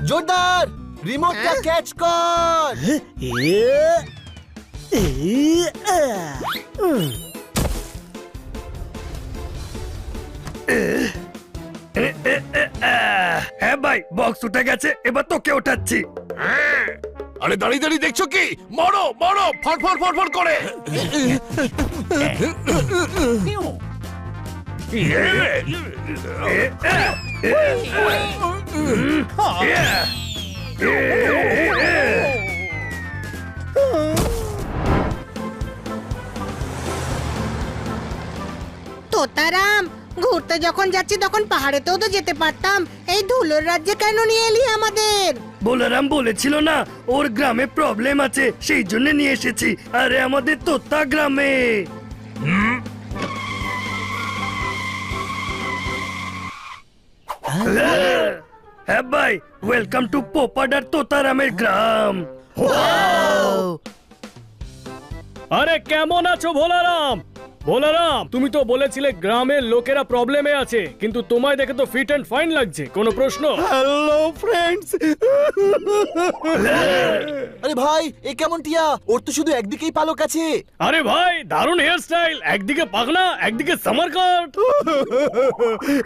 জোরদার রিমোটটা ক্যাচ কর। হ্যাঁ ভাই, বক্স উঠে গেছে, এবার তোকে ওঠাচ্ছি। আরে দাঁড়িয়ে দাঁড়িয়ে দেখছো কি? মারো মারো, ফটফট ফটফট করে। তোতারাম, ঘুরতে যখন যাচ্ছি তখন পাহাড়েতেও তো যেতে পারতাম, এই ধুলোর রাজ্যে কেন নিয়ে এলি আমাদের? বলরাম বলেছিল না ওর গ্রামে প্রবলেম আছে, সেই জন্য নিয়ে এসেছি। আরে আমাদের তোতা গ্রামে। হ্যাঁ ভাই, ওয়েলকাম টু পোপাডার তোতারামের গ্রাম। আরে কেমন আছো ভোলারাম? ভোলারাম, তুমি তো বলেছিলে গ্রামের লোকেরা প্রবলেমে আছে, কিন্তু তোমায় দেখে তো ফিট এন্ড ফাইন লাগছে। কোনো প্রশ্ন? Hello friends. আরে ভাই, এ কেমন টিয়া? ওর তো শুধু একদিকেই পালক আছে। আরে ভাই, দারুণ হেয়ার স্টাইল, একদিকে পাগনা একদিকে সামার কাট।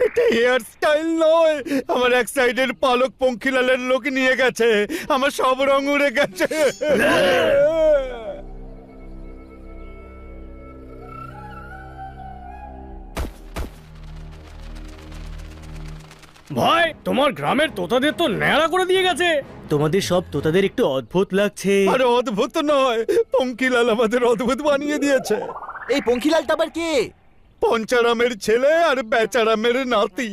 এটা হেয়ার স্টাইল নয়, আমার এক সাইডের পালক পঙ্খিলালের লোক নিয়ে গেছে, আমার সব রং উড়ে গেছে। ভাই, তোমার গ্রামের তোতাদের তো ন্যাড়া করে দিয়ে গেছে। তোমাদের সব তোতাদের একটু অদ্ভুত লাগছে। আরে অদ্ভুত নয়, পঙ্খিলাল আমাদের অদ্ভুত বানিয়ে দিয়েছে। এই পঙ্খিলালটা আবার কে? পঞ্চারামের ছেলে আর বেচারামের নাতি।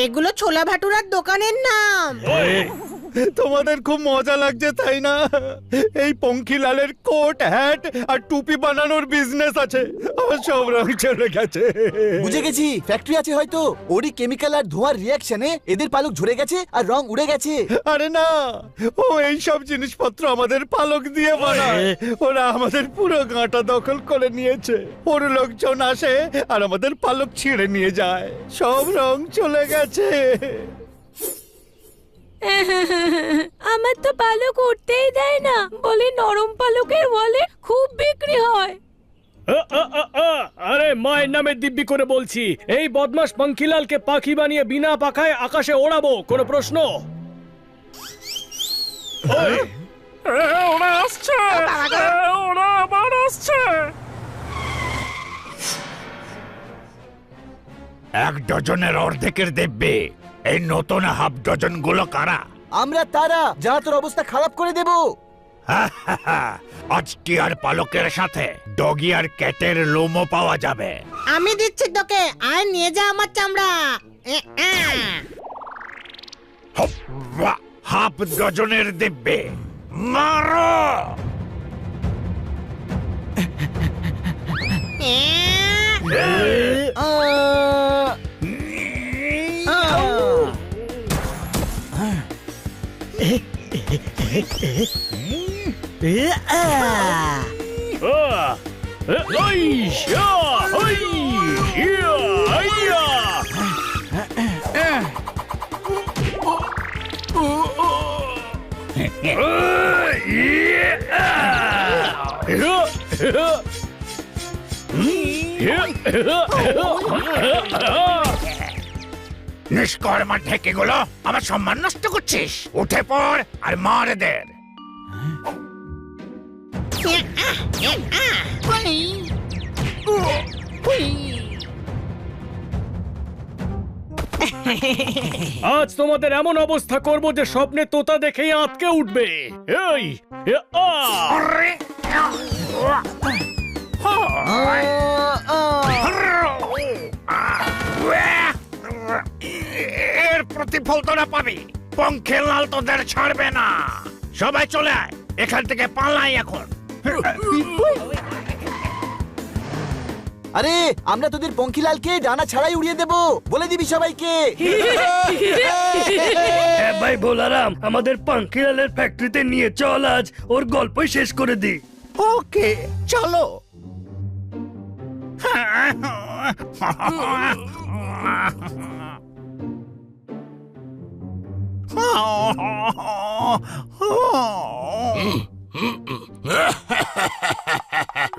এগুলো ছোলা ভাটুরার দোকানের নাম। তোমাদের খুব মজা লাগছে তাই না? এই পঙ্খিলালের কোট, হ্যাট আর টুপি বানানোর বিজনেস আছে, আমার সব রং চলে গেছে। বুঝে গেছি, ফ্যাক্টরি আছে হয়তো। ওরই কেমিক্যাল আর ধোঁয়ার রিয়াকশনে এদের পালক ঝরে গেছে আর রং উড়ে গেছে। আরে না, ও এই সব জিনিসপত্র আমাদের পালক দিয়ে বানায়। ওরা আমাদের পুরো গাঁটা দখল করে নিয়েছে। ওর লোকজন আসে আর আমাদের পালক ছিঁড়ে নিয়ে যায়, সব রং চলে গেছে। আমার তো পালক উঠতেই দেয় না, বলে নরম পালকের ওয়ালে খুব বিক্রি হয়। আরে মায়ের নামে দিব্যি করে বলছি, এই বদমাস পঙ্খিলালকে পাখি বানিয়ে বিনা পাখায় আকাশে ওড়াবো। কোনো প্রশ্ন? ওরা আসছে, ওরা আবার আসছে। এক ডজনের অর্ধেকের দেববে। এই নতুন হাফ ডজন গুলো কারা? আমরা তারা, যারা তোর অবস্থা খারাপ করে দেব। আজ টিয়ার পালকের সাথে ডগি আর ক্যাটের লোমও পাওয়া যাবে। আমি দিচ্ছি তোকে, আয় নিয়ে যা আমার চামড়া। হাফ ডজনের দেববে, মারো। নিষ্কর্মা ঢেকে গুলো আমার সম্মান নষ্ট করছিস। উঠে পড় আর মার এদের। আজ তোমাদের এমন অবস্থা করব যে স্বপ্নে তোতা দেখেই আঁতকে উঠবে। এই এর প্রতিফল তোরা পাবি। পঙ্খিলাল তোদের ছাড়বে না। সবাই চলে আয়, এখান থেকে পালাই এখন। আরে আমরা তোদের পঙ্খিলালকে ডানা ছাড়াই উড়িয়ে দেব, বলে দিবি সবাইকে। হ্যাঁ ভাই বলরাম, আমাদের পঙ্খিলালের ফ্যাক্টরিতে নিয়ে চল, আজ ওর গল্পই শেষ করে দি। ওকে চলো।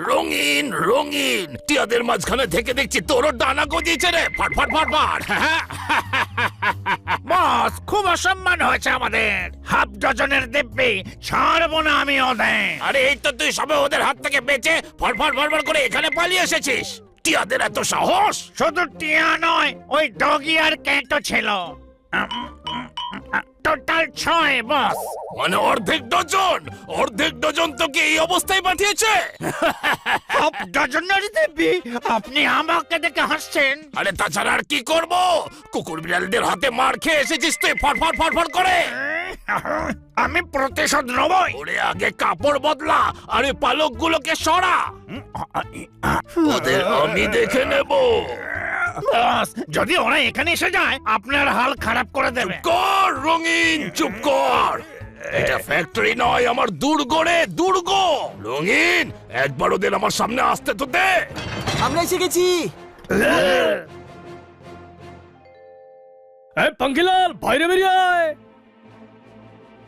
রঙিন রঙিন টিয়াদের মাঝখানে থেকে দেখছি তোরও ডানা গজিয়েছে রে, ফট ফট ফট ফট। বস, খুব অসম্মান হয়েছে আমাদের। হাফ ডজনের দিব্যি ছাড়বো না আমি ওদের। আরে এই তো তুই সবে ওদের হাত থেকে বেঁচে ফট ফট ফট ফট করে এখানে পালিয়ে এসেছিস। টিয়াদের এত সাহস! শুধু টিয়া নয়, ওই ডগি আর ক্যাটও ছিল। টোটাল 6 বস। মানে অর্ধেক ডজন? অর্ধেক ডজন তোকে এই অবস্থায় পাঠিয়েছে? হাফ ডজনের দিব্যি আপনি আমাকে দেখে হাসছেন? আরে তাছাড়া আর কি করব? কুকুর বিড়ালদের হাতে মার খেয়ে এসেছিস তুই ফট ফট ফট ফট করে। আমি প্রতিশোধ নেবই। ওরে আগে কাপড় বদলা, আরে পালকগুলোকে সরা। ওদের আমি দেখে নেব। বস, যদি ওরা এখানে এসে যায় আপনার হাল খারাপ করে দেবে। কর রঙিন, চুপ কর। এটা ফ্যাক্টরি নয়, আমার দুর্গ রে, দুর্গ। রঙিন, একবার ওদের আমার সামনে আসতে তো দে। আমরা এসে গেছি। পাঙ্কিলাল, বাইরে বেরিয়ে আয়।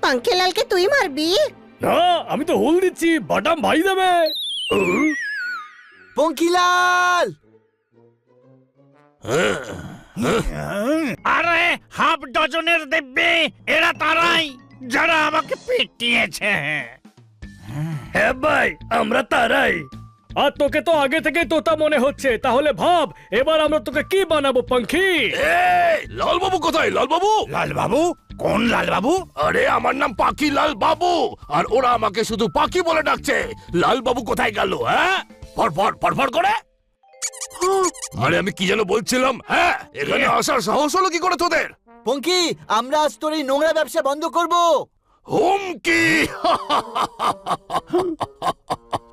পাঙ্কেলালকে তুই মারবি? না, আমি তো হুল দিচ্ছি, বাটাম ভাই দেবে। পঙ্কিলাল, আরে হাফ ডজনের দিব্যি, এরা তারাই যারা আমাকে পিটিয়েছে। হ্যাঁ ভাই, আমরা তারাই। আর তোকে তো আগে থেকে তোতা মনে হচ্ছে, তাহলে ভাব এবার আমরা তোকে কি বানাবো পাঙ্কি। এই লালবাবু কোথায়? লালবাবু? লালবাবু? কোন লালবাবু? আরে আমার নাম পাখি লাল বাবু, আর ওরা আমাকে শুধু পাখি বলে ডাকছে। লালবাবু কোথায় গেল? হ্যাঁ, ফটফট ফটফট করে। আরে আমি কি যেন বলছিলাম? হ্যাঁ, এখানে আসার সাহস হলো কি করে তোদের? পঙ্কি, আমরা আজ তোর এই নোংরা ব্যবসা বন্ধ করব। হুমকি!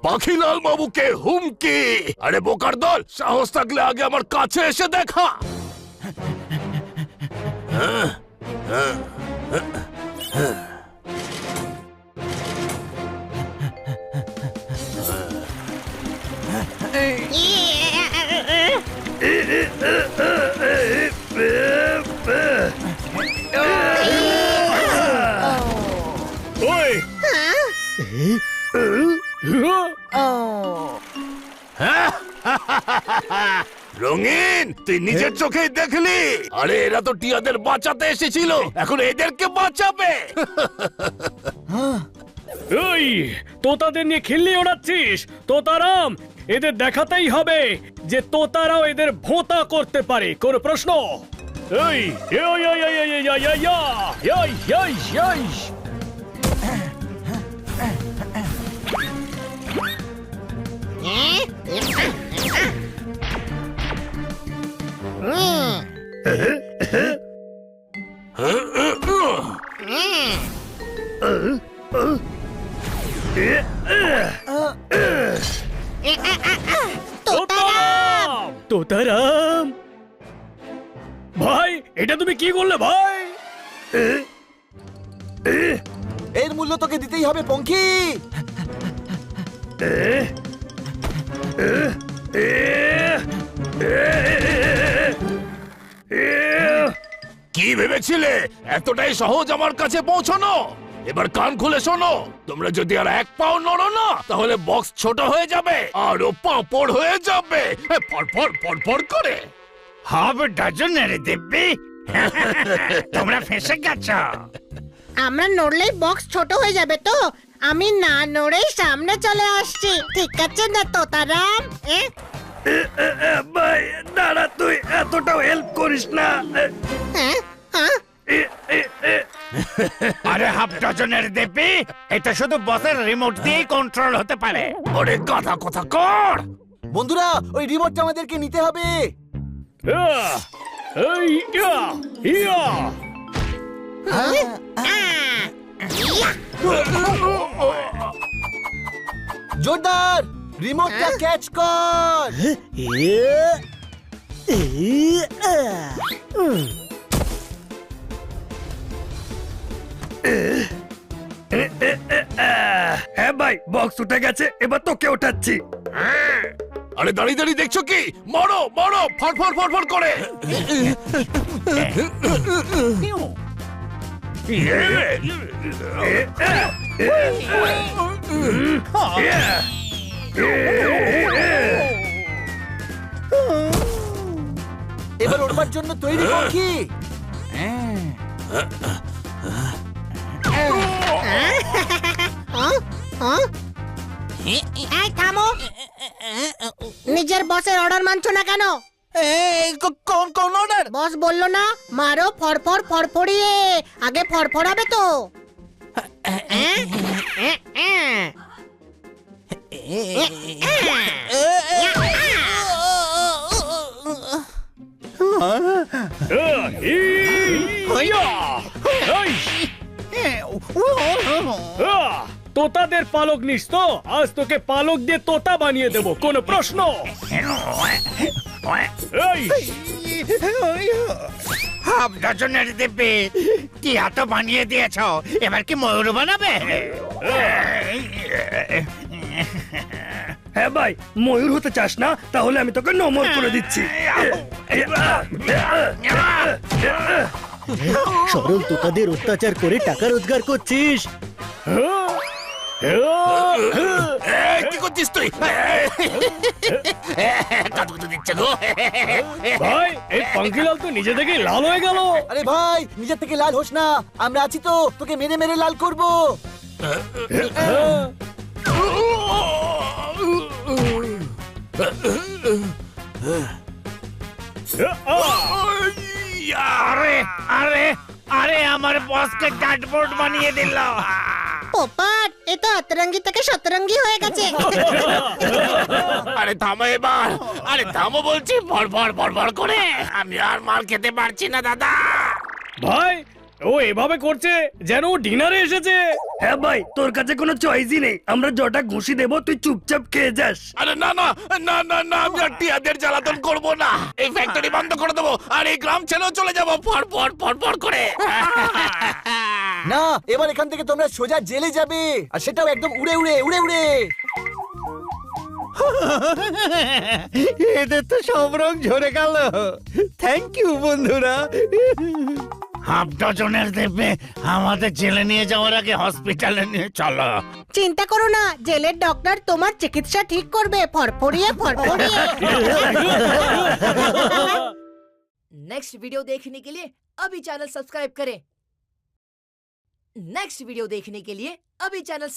পাখিলাল বাবুকে হুমকি? আরে বোকার দল, সাহস থাকলে আগে আমার কাছে এসে দেখা। ওই রঙিন, তুই নিজের চোখেই দেখলি? আরে এরা তো টিয়াদের বাঁচাতে এসেছিল, এখন এদেরকে বাঁচাবে। ওই তোতাদের নিয়ে খিল্লি ওড়াচ্ছিস? তোতারাম, এদের দেখাতেই হবে যে তোতারাও এদের ভোঁতা করতে পারে। কোন প্রশ্ন? এই ওই ওই ওই ওই ওই ওই ওই ওই ওই। তোতারাম, তোতারাম ভাই, এটা তুমি কি করলে ভাই? এর মূল্য তোকে দিতেই হবে পঙ্কি। কি ভেবেছিলে এতটাই সহজ আমার কাছে পৌঁছানো? এবার কান খুলে শোনো, তোমরা যদি আর এক পাও নড়ো না, তাহলে বক্স ছোট হয়ে যাবে, আরো পাঁপড় হয়ে যাবে, ফটফট ফটফট করে। হাফ ডজনের দিব্যি, তোমরা ফেঁসে গেছ। আমরা নড়লেই বক্স ছোট হয়ে যাবে তো? আমি না নড়েই সামনে চলে আসছি, ঠিক আছে না তোতারাম? ভাই দাঁড়া, তুই এতটাও হেল্প করিস না। হ্যাঁ হ্যাঁ, আরে হাফ ডজনের দিব্যি, এটা শুধু বসের রিমোট দিয়েই কন্ট্রোল হতে পারে। ওরে গাধা কথা কর। বন্ধুরা, ওই রিমোটটা আমাদেরকে নিতে হবে। এই ইয়া ইয়া জোরদার, রিমোটটা ক্যাচ কর। হ্যাঁ ভাই, বক্স উঠে গেছে, এবার তোকে ওঠাচ্ছি। আরে দাঁড়িয়ে দাঁড়িয়ে দেখছো কি? মরো মরো, ফটফট ফটফট করে। এবার ওঠবার জন্য তৈরি পঙ্খী। এই থামো, নিজের বসের অর্ডার মানছো না কেন? কোন অর্ডার? বস বললো না মারো ফড়ফড় ফড়ফড়িয়ে, আগে ফড়ফড়াবে তো। তোতাদের পালক নিস তো? আজ তোকে পালক দিয়ে তোতা বানিয়ে দেবো, কোনো প্রশ্ন? এই, হাফ ডজনের দেবে, টিয়া তো বানিয়ে দিয়েছ, এবার কি ময়ূর বানাবে? হ্যাঁ ভাই, ময়ূর হতে চাস না? তাহলে আমি তোকে নমর করে দিচ্ছি। সরল তোতাদের অত্যাচার করে টাকা রোজগার করছিস। কি করছিস তুই? কাদুকুদু দিচ্ছে গো। ভাই, এই পাঙ্কিলাল তো নিজে থেকেই লাল হয়ে গেল। আরে ভাই, নিজের থেকে লাল হোস না, আমরা আছি তো, তোকে মেরে মেরে লাল করব। আরে আরে আরে, আমার বসকে ডাটবোর্ড বানিয়ে দিল। পোপাট, এ তো অতরঙ্গি থেকে শতরঙ্গি হয়ে গেছে। আরে থামো এবার, আরে থামো বলছি, ভড়ভড় ভড়ভড় করে। আমি আর মার খেতে পারছি না দাদা। ভাই, ও এভাবে করছে যেন ও ডিনারে এসেছে। হ্যাঁ ভাই, তোর কাছে কোনো চয়েসই নেই, আমরা জটা ঘুষি দেবো, তুই চুপচাপ খেয়ে যাস। আরে না না না না না, আমি আর টিয়াদের জ্বালাতন করবো না। এই ফ্যাক্টরি বন্ধ করে দেবো, আর এই গ্রাম ছেড়েও চলে যাবো, ফড়ফড় ফড়ফড় করে। না, এবার এখান থেকে তোমরা সোজা জেলে যাবে, আর সেটাও একদম উড়ে উড়ে উড়ে উড়ে। এদের তো সব রং ঝরে গেল। থ্যাংক ইউ বন্ধুরা। হাফ ডজনের দেবে, আমাদের জেলে নিয়ে যাওয়ার আগে হসপিটালে নিয়ে চলো। চিন্তা করো না, জেলের ডক্টর তোমার চিকিৎসা ঠিক করবে, ফড়ফড়িয়ে ফড়ফড়িয়ে। नेक्स्ट वीडियो देखने के लिए अभी चैनल सब्सक्राइब करें। नेक्स्ट वीडियो देखने के लिए अभी चैनल